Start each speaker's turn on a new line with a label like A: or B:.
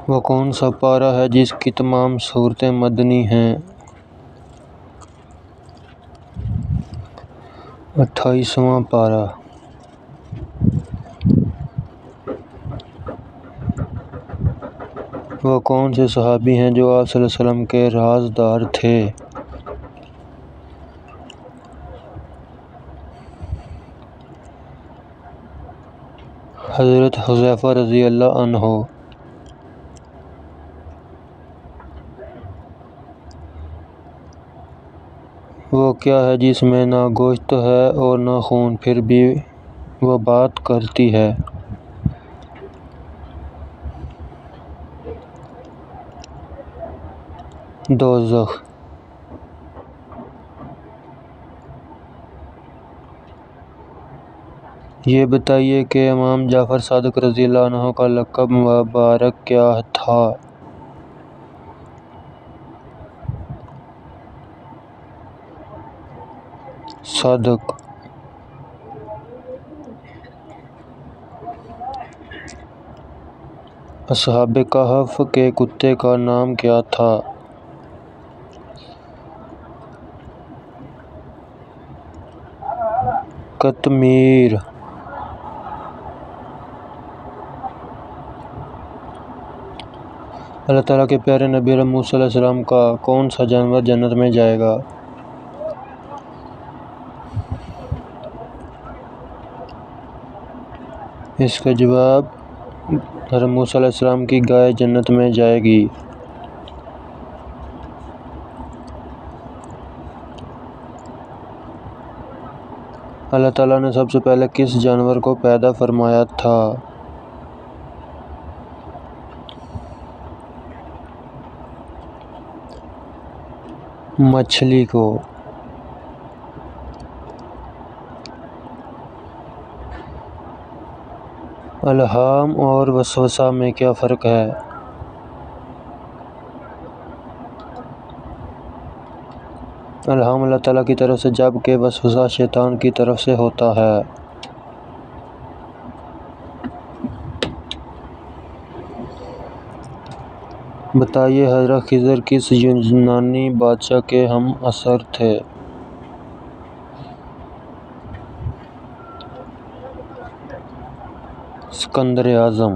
A: وہ کون سا پارہ ہے جس کی تمام صورتیں مدنی ہیں؟ 28واں پارہ۔ وہ کون سے صحابی ہیں جو آپ صلی اللہ علیہ وسلم کے رازدار تھے؟ حضرت حذیفہ رضی اللہ عنہ۔ وہ کیا ہے جس میں نہ گوشت ہے اور نہ خون، پھر بھی وہ بات کرتی ہے؟ دوزخ۔ یہ بتائیے کہ امام جعفر صادق رضی اللہ عنہ کا لقب مبارک کیا تھا؟ صادق۔ اصحاب کہف کے کتے کا نام کیا تھا؟ قطمیر۔ اللہ تعالیٰ کے پیارے نبی موسیٰ علیہ السلام کا کون سا جانور جنت میں جائے گا؟ اس کا جواب، حضرت موسیٰ علیہ السلام کی گائے جنت میں جائے گی۔ اللہ تعالیٰ نے سب سے پہلے کس جانور کو پیدا فرمایا تھا؟ مچھلی کو۔ الہام اور وسوسہ میں کیا فرق ہے؟ الہام اللہ تعالیٰ کی طرف سے جبکہ وسوسہ شیطان کی طرف سے ہوتا ہے۔ بتائیے حضرت خضر کس یونانی بادشاہ کے ہم عصر تھے؟ اسکندر اعظم۔